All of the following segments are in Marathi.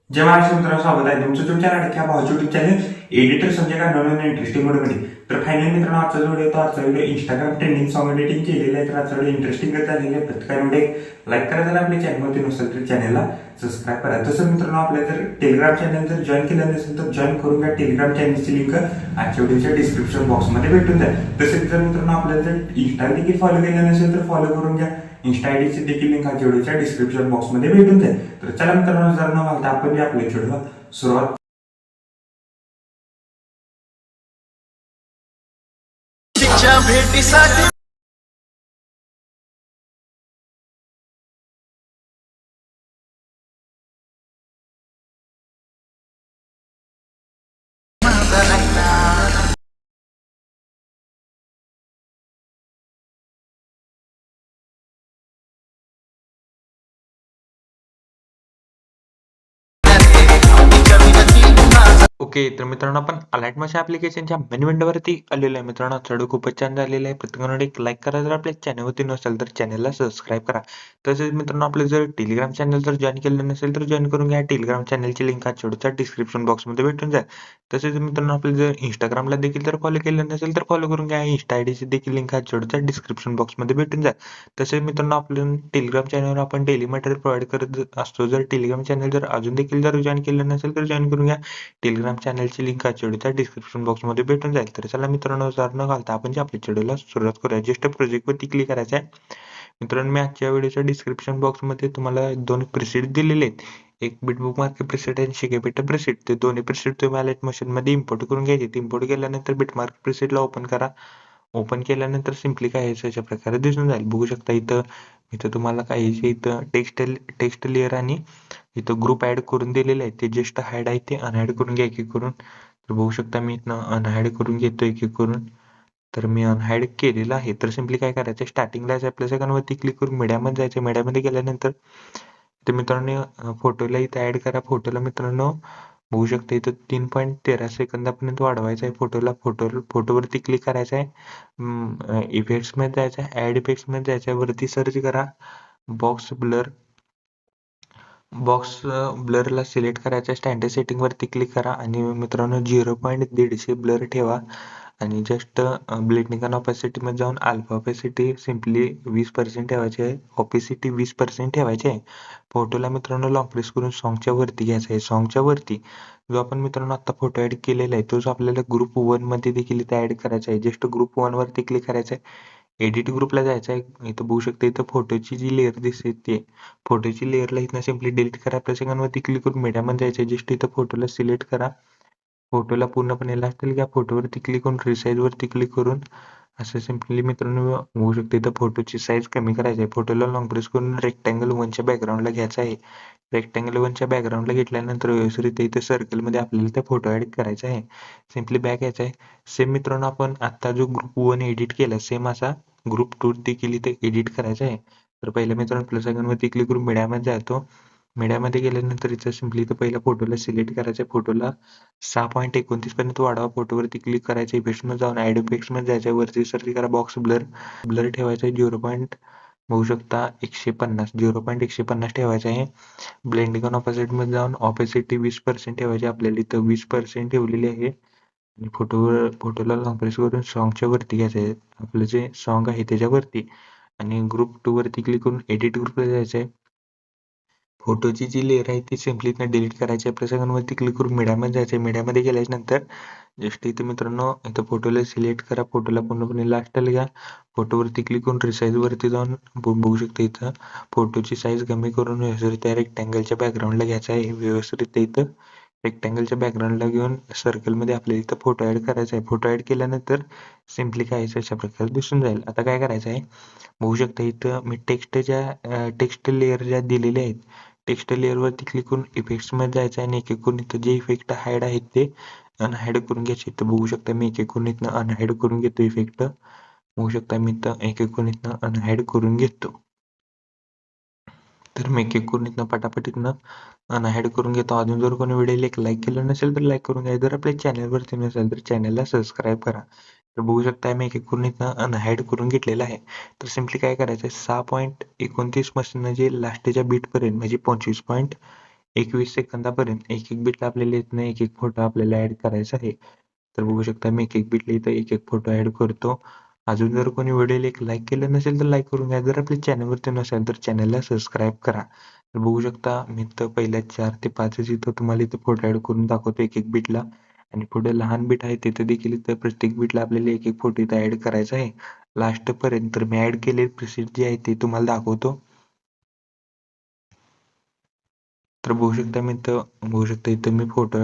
जय महाराष्ट्र मित्रांनो, स्वागत आहे तुमचं तुमच्या लाडक्या भावाच्या युट्यूब चॅनल एडिटर संजय का नवीन इंटरेस्टिंग व्हिडिओमध्ये. तर फायनली मित्रांनो, आजचा video Instagram trending song editing केलेलं आहे. तर आजचा व्हिडिओ इंटरेस्टिंग झालेलं आहे. प्रत्येकाने लाईक करा, जर आपल्या चॅनलवरती नसेल तर चॅनलला सबस्क्राईब करा. तसं मित्रांनो, आपल्या जर टेलिग्राम चॅनल जर जॉईन केलं नसेल तर जॉईन करून घ्या. टेलिग्राम चॅनलची लिंक आजच्या व्हिडिओच्या डिस्क्रिप्शन बॉक्समध्ये भेटून जाईल. तसेच जर मित्रांनो आपल्याला जर इंस्टा देखील फॉलो केलं नसेल तर फॉलो करून घ्या. इंस्टा आयडीची देखील लिंक आजच्या व्हिडिओच्या डिस्क्रिप्शन बॉक्समध्ये भेटून जाईल. तर चला मित्रांनो, जर न घालता आपण आपल्या व्हिडिओला सुरुवात भेटीसाठी ओके, तर मित्रांनो आपण अलाइट माशा ऍप्लिकेशनच्या मेन विंडोवरती आलेलो आहे. मित्रांनो चढू खूपच छान झालेलं आहे. प्रत्येकाने एक लाईक करा, जर आपल्या चॅनलवरती नसेल तर चॅनलला सबस्क्राईब करा. तसेच मित्रांनो, आपलं जर टेलिग्राम चॅनल जर जॉईन केलं नसेल तर जॉईन करून घ्या. टेलिग्राम चॅनलची लिंक आजच्या डिस्क्रिप्शन बॉक्समध्ये भेटून जाईल. तसेच मित्रांनो, आपलं जर इंस्टाग्रामला देखील जर फॉलो केलं नसेल तर फॉलो करून घ्या. इंस्टा आयडीची देखील लिंक आजच्या डिस्क्रिप्शन बॉक्समध्ये भेटून जाईल. तसेच मित्रांनो, आपलं टेलिग्राम चॅनलवर आपण डेली मटेरियल प्रोव्हाइड करत असतो. जर टेलिग्राम चॅनल जर अजून देखील जर जॉईन केलं नसेल तर जॉईन करून घ्या. टेलिग्राम चॅनलची लिंक आजच्या डिस्क्रिप्शन बॉक्समध्ये भेटून जाईल. तर चला मित्रांनो, जर न घालता आपण जे आपल्या व्हिडिओला सुरुवात करूया. जस्ट प्रोजेक्टवरती क्लिक करायचं आहे. मित्रांनो, मी आजच्या व्हिडिओच्या डिस्क्रिप्शन बॉक्समध्ये तुम्हाला दोन प्रिसेट दिलेले आहेत. एक बिटबुक मार्क प्रिसेट आणि शिकेबीटा प्रिसेट. ते दोन्ही प्रिसेट तुम्ही अलाइट मोशन मध्ये इम्पोर्ट करून घ्यायचे. इम्पोर्ट केल्यानंतर बिटमार्क प्रिसेटला ओपन करा. ओपन केल्यानंतर सिम्पली काय अशा प्रकारे दिसून जाईल. बघू शकता इथं इथं तुम्हाला काही इथं टेक्स्ट लेअर आणि इथं ग्रुप ऍड करून दिलेले आहे. ते जस्ट हाईड आहे, ते अनहाईड करून घ्या एक एक करून. तर बघू शकता मी इथनं अनहाईड करून घेतो एक एक करून. तर मी अनहाईड केलेलं आहे. तर सिम्पली काय करायचं, स्टार्टिंगला आपल्या सेकंडवरती क्लिक करून मीडियामध्ये जायचं. मीडियामध्ये गेल्यानंतर ते मित्रांनो फोटोला इथं ऍड करा. फोटोला मित्रांनो बघू शकता इथं 3.13 सेकंदापर्यंत वाढवायचं आहे. फोटोवरती क्लिक करायचं आहे. इफेक्ट्स मध्ये जायचं आहे. ऍड इफेक्ट्स मध्ये जायचं आहे. वरती सर्च करा बॉक्स ब्लर. बॉक्स ब्लरला सिलेक्ट करायचं. स्टँडर्ड सेटिंग वरती क्लिक करा आणि मित्रांनो 0.150 ब्लर ठेवा. आणि जस्ट ब्लेंडिंग आणि ऑपेसिटी मध्ये जाऊन अल्फा ऑपेसिटी सिम्पली 20% ठेवायची आहे. ऑपेसिटी 20% ठेवायची आहे. फोटोला मित्रांनो लॉंग प्रेस करून सॉंगच्या वरती घ्यायचा आहे. सॉंगच्या वरती जो आपण मित्रांनो आता फोटो ऍड केलेला आहे तोच आपल्याला ग्रुप 1 मध्ये देखील इथे ऍड करायचा आहे. जस्ट ग्रुप 1 वरती क्लिक करायचं आहे. एडिट ग्रुपला जायचं आहे. इथं बघू शकता इथं फोटोची जी लेअर दिसते ते फोटोची लेअरला इथं सिम्पली डिलीट करा. आपल्या सेकंडवरती क्लिक करून मीडियामध्ये जायचं. जस्ट इथं फोटोला सिलेक्ट करा. फोटोला पूर्णपणे लास्टला घ्या. फोटोवरती क्लिक करून रिसाईज वरती क्लिक करून असं सिम्पली मित्रांनो होऊ शकते. इथं फोटोची साईज कमी करायची आहे. फोटोला लॉंग प्रेस करून रेक्टँगल 1च्या बॅकग्राऊंडला घ्यायचा आहे. रेक्टँगल 1च्या बॅकग्राऊंडला घेतल्यानंतर व्यवस्थित इथे सर्कलमध्ये आपल्याला ते फोटो ऍड करायचा आहे. सिम्पली बॅक यायचं आहे. सेम मित्रांनो, आपण आता जो ग्रुप 1 एडिट केला सेम असा ग्रुप 2 देखील इथे एडिट करायचा आहे. तर पहिल्या मित्रांनो प्लस आयकॉनवरती क्लिक करून मीडियामध्ये जातो. मीडियामध्ये गेल्यानंतर इथं सिम्पली इथं पहिल्या फोटोला सिलेक्ट करायचं आहे. फोटोला 6.29 पर्यंत वाढवा. फोटोवरती क्लिक करायचं. इफेक्ट्स मध्ये जाऊन ऍड इफेक्ट्स मध्ये जायचं. वरती सर्च करा बॉक्स ब्लर. ब्लर ठेवायचा आहे 0. बघू शकता 150 0.150 ठेवायचं आहे. ब्लेंडिंग आणि ऑपोजिट मध्ये जाऊन ऑपेसिटी 20% ठेवायची. आपल्याला इथं 20% ठेवलेली आहे. आणि फोटोला लॉंग प्रेस करून सॉंगच्या वरती घ्यायचं आहे. आपलं जे सॉंग आहे त्याच्यावरती आणि ग्रुप 2 वरती क्लिक करून एडिट ग्रुपला जायचं आहे. फोटोची जी लेअर आहे ती सिम्पली इथं डिलीट करायची. आपल्या सेकंडवरती क्लिक करून मीडियामध्ये जायचं. मीडियामध्ये गेल्यानंतर जस्ट इथे मित्रांनो इथं फोटोला सिलेक्ट करा. फोटोला पूर्णपणे लास्टला घ्या. फोटोवरती क्लिक करून रिसाईज वरती जाऊन बघू शकता इथं फोटोची साईज कमी करून व्यवस्थित त्या रेक्टँगलच्या बॅकग्राऊंडला घ्यायचा आहे. व्यवस्थित इथं रेक्टँगलच्या बॅकग्राऊंडला घेऊन सर्कलमध्ये आपल्याला इथं फोटो ऍड करायचा आहे. फोटो ऍड केल्यानंतर सिम्पली काय अशा प्रकारे दिसून जाईल. आता काय करायचं आहे, बघू शकता इथं मी टेक्स्ट लेअर ज्या दिलेल्या आहेत टेक्स्ट लेअर वरती क्लिक करून इफेक्ट्स मध्ये जायचं आहे आणि एक एक करून इथं जे इफेक्ट हाईड आहेत ते अनहाईड करून घ्यायचे. इथं बघू शकता मी एक एक करून इथनं अनहाईड करून घेतो इफेक्ट. बघू शकता मी इथं एक एक करून इथनं अनहाईड करून घेतो. तर मी एक एक करून इथनं पटापट इथनं अनहाईड करून घेतो. अजून जर कोणी व्हिडिओला एक लाईक केलं नसेल तर लाईक करून घ्या. जर आपल्या चॅनलवरती नसेल तर चॅनलला सबस्क्राईब करा. तर बघू शकता मी एक एक करून इथनं अनहाईड करून घेतलेलं आहे. तर सिम्पली काय करायचं आहे 6.29 पासून जे लास्टच्या बीट पर्यंत म्हणजे 21 सेकंदापर्यंत एक एक बिटला आपल्याला इथनं एक एक फोटो आपल्याला ऍड करायचा आहे. तर बघू शकता मी एक एक बिटला इथं एक एक फोटो ऍड करतो. अजून जर कोणी व्हिडिओला एक लाईक केलं नसेल तर लाईक करून घ्या. जर आपल्या चॅनलवरती नसेल तर चॅनलला सबस्क्राईब करा. तर बघू शकता मी तर पहिल्या 4 ते 5 इथं तुम्हाला इथं फोटो ऍड करून दाखवतो एक एक बिटला. आणि पुढे लहान बीट आहे तिथे देखील इथं प्रत्येक बीटला आपल्याला एक एक फोटो इथं ऍड करायचा आहे लास्ट पर्यंत. तर मी ऍड केलेले प्रिसेट जे आहे ते तुम्हाला दाखवतो. तर बघू शकता मी इथं बघू शकता इथं मी फोटो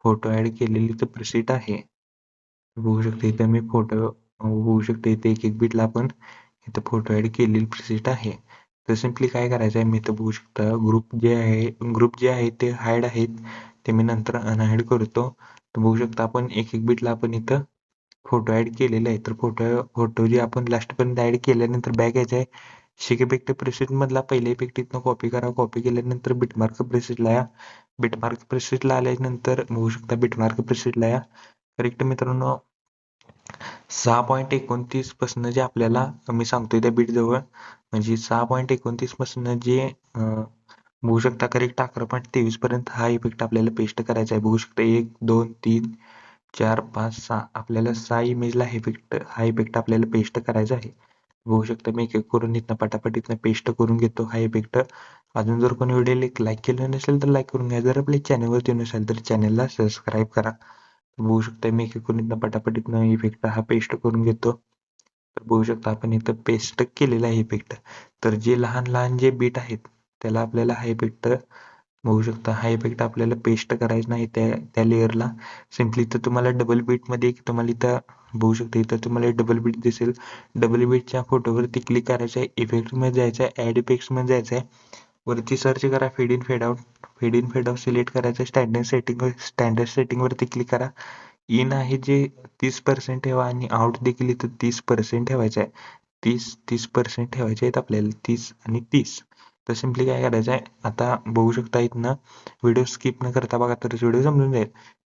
फोटो ऍड केलेली इथं प्रिसेट आहे. बघू शकता इथं मी फोटो बघू शकता इथे एक एक बीटला आपण इथं फोटो ऍड केलेली प्रिसेट आहे. तर सिम्पली काय करायचं आहे मी इथं बघू शकता ग्रुप जे आहे ते हाईड आहेत ते मी नंतर अनहाईड करतो. तर बघू शकता आपण एक एक बीटला आपण इथं फोटो ऍड केलेले आहे. तर फोटो जे आपण लास्ट पर्यंत ऍड केल्यानंतर बॅक यायचं आहे. शिक इफेक्ट प्रिसेट मधला पहिला इफेक्ट इथनं कॉपी करा. कॉपी केल्यानंतर बिटमार्क प्रिसेटला या. बिटमार्क प्रिसेटला आल्यानंतर बघू शकता बिटमार्क प्रिसेटला या. करेक्ट मित्रांनो 6.29 पासून जे आपल्याला मी सांगतोय त्या बीट जवळ म्हणजे 6.29 पासून जे बघू शकता करेक्ट 11.23 पर्यंत हा इफेक्ट आपल्याला पेस्ट करायचा आहे. बघू शकता 1 2 3 4 5 6 आपल्याला 6 इमेजला हा इफेक्ट आपल्याला पेस्ट करायचा आहे. बघू शकता मी एक एक करून इथनं पटापट इथनं पेस्ट करून घेतो हा इफेक्ट. अजून जर कोणी व्हिडिओला लाईक केलं नसेल तर लाईक करून घ्या. जर आपल्या चॅनलवरती नसेल तर चॅनलला सबस्क्राईब करा. बघू शकता मी एक एक करून इथनं पटापट इथनं इफेक्ट हा पेस्ट करून घेतो. तर बघू शकता आपण इथं पेस्ट केलेला आहे इफेक्ट. तर जे लहान लहान जे बीट आहेत त्याला आपल्याला हा इफेक्ट बघू शकता हा इफेक्ट आपल्याला पेस्ट करायचा नाही त्या लेअरला. सिम्पली इथं तुम्हाला डबल बीट मध्ये तुम्हाला इथं बघू शकता इथं तुम्हाला डबल बीट दिसेल. डबल बीटच्या फोटोवरती क्लिक करायचं आहे. इफेक्ट मध्ये जायचं आहे. ऍड इफेक्ट्स मध्ये जायचं आहे. वरती सर्च करा fade in fade out. Fade in fade out select करायचं. स्टँडर्ड सेटिंग वरती क्लिक करा. इन आहे जे 30% ठेवा आणि आउट देखील इथं 30% ठेवायचं आहे. 30% ठेवायचे आहेत आपल्याला 30 आणि 30. तर सिम्पली काय करायचं आहे आता बघू शकता इथनं व्हिडिओ स्किप न करता बघा तरच व्हिडिओ समजून जाईल.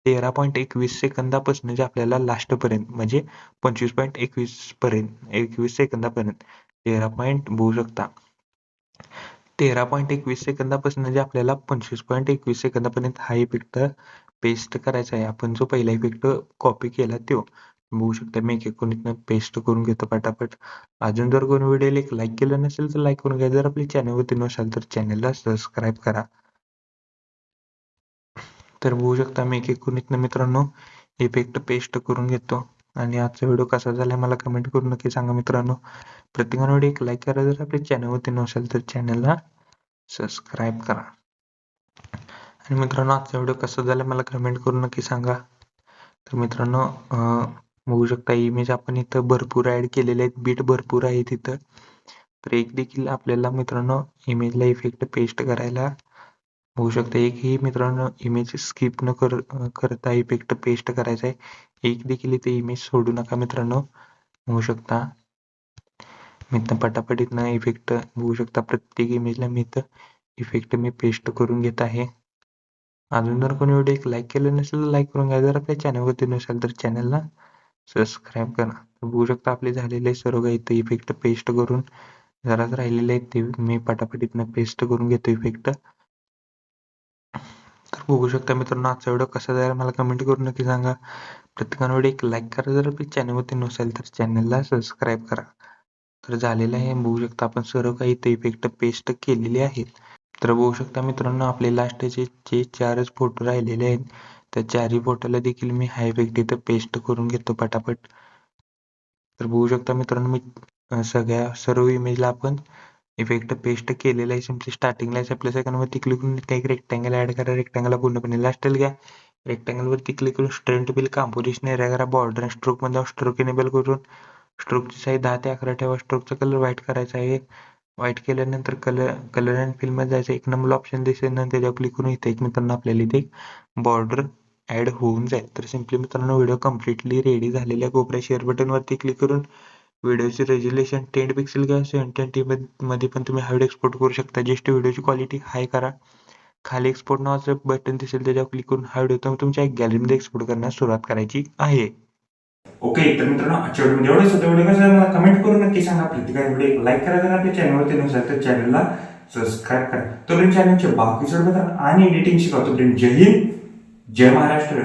13.21 सेकंदापासून जे आपल्याला लास्ट पर्यंत म्हणजे 25.21 पर्यंत 21 सेकंदापर्यंत 13 बघू शकता 13.21 सेकंदापासून जे आपल्याला 25.21 सेकंदापर्यंत हा इफेक्ट पेस्ट करायचा आहे. आपण जो पहिला इफेक्ट कॉपी केला तो बघू शकता मी एक एक करून इथनं पेस्ट करून घेतो पटापट. अजून जर कोणी व्हिडिओला एक लाईक केलं नसेल तर लाईक करून घ्या. जर आपल्या चॅनलवरती नसाल तर चॅनलला सबस्क्राईब करा. तर बघू शकता मी एक एक करून इथनं मित्रांनो इफेक्ट पेस्ट करून घेतो. आणि आजचा व्हिडिओ कसा झाला मला कमेंट करून नक्की सांगा मित्रांनो. प्रत्येकाने व्हिडिओ एक लाईक करा. जर आपल्या चॅनलवरती नसेल तर चॅनलला सबस्क्राईब करा. आणि मित्रांनो आजचा व्हिडिओ कसा झाला मला कमेंट करून नक्की सांगा. तर मित्रांनो बघू शकता इमेज आपण इथं भरपूर ऍड केलेले आहेत. बीट भरपूर आहे तिथं. तर एक देखील आपल्याला मित्रांनो इमेजला इफेक्ट पेस्ट करायला होऊ शकतं. एक ही मित्रांनो इमेज स्किप न करता इफेक्ट पेस्ट करायचा आहे. एक देखील इथे इमेज सोडू नका मित्रांनो. होऊ शकता मी इथं पटापट इथनं इफेक्ट बघू शकता प्रत्येक इमेजला मी इथं इफेक्ट मी पेस्ट करून घेत आहे. अजून जर कोणी व्हिडिओ एक लाईक केलं नसेल तर लाईक करून घ्या. जर आपल्या चॅनलवरती नसेल तर चॅनलला सबस्क्राईब करा. बघू शकता आपले झालेले सर्व काही इथं इफेक्ट पेस्ट करून जराच राहिलेले आहेत ते मी पटापट इथनं पेस्ट करून घेतो इफेक्ट. तर बघू शकता मित्रांनो आजचा व्हिडिओ कसा झाला मला कमेंट करून नक्की सांगा. प्रत्येकाने व्हिडिओ एक लाईक करा. जर आपल्या चॅनलवरती नसेल तर चॅनलला सबस्क्राईब करा. तर झालेलं आहे बघू शकता आपण सर्व काही इथे इफेक्ट पेस्ट केलेले आहेत. तर बघू शकता मित्रांनो आपले लास्टचे जे 4च फोटो राहिलेले आहेत त्या 4ही फोटोला देखील मी हा इफेक्ट इथं पेस्ट करून घेतो पटापट. तर बघू शकता मित्रांनो मी सर्व इमेजला आपण इफेक्ट पेस्ट केलेला आहे. सिम्पली स्टार्टिंगला आपल्या सेकंडवरती क्लिक करून काही रेक्टँगल ऍड करा. रेक्टँगलला पूर्णपणे लास्टला घ्या. रेक्टँगल वरती क्लिक करून स्ट्रेंथ बिल कंपोजिशन एरिया करा. बॉर्डर आणि स्ट्रोक मध्ये स्ट्रोक इनेबल करून स्ट्रोकची साईज 10 ते 11 ठेवा. स्ट्रोकचा कलर व्हाईट करायचा आहे. व्हाईट केल्यानंतर कलर अँड फिल मध्ये जायचं. एक नंबर ऑप्शन दिसेल ना त्याच्यावर क्लिक करून इथे एक मित्रांनो आपल्याला इथे बॉर्डर ऍड होऊन जाईल. तर सिम्पली मित्रांनो व्हिडिओ कम्प्लिटली रेडी झालेल्या कोपऱ्या शेअर बटन वरती क्लिक करून व्हिडिओची रेझोल्युशन 10 पिक्सेल किंवा 720 मध्ये पण तुम्ही हा व्हिडिओ एक्सपोर्ट करू शकता. जस्ट व्हिडिओची क्वालिटी हाय करा. खाली एक्सपोर्ट नावाचं बटन दिसेल त्याच्यावर क्लिक करून हा व्हिडिओ तुमच्या गॅलरीमध्ये एक्सपोर्ट करण्यास सुरुवात करायची आहे. ओके तर मित्रांनो आजच्या व्हिडिओमध्ये एवढंच होतं. व्हिडिओ कसा मला कमेंट करून नक्की सांगा. प्रत्येकाने व्हिडिओ लाईक करा. जर आपल्या चॅनलवरती नसेल तर चॅनलला सबस्क्राईब करा. तरुण चॅनलचे बाकी सर्व मित्रांनो आणि एडिटिंग शिकवतो. जय हिंद, जय महाराष्ट्र.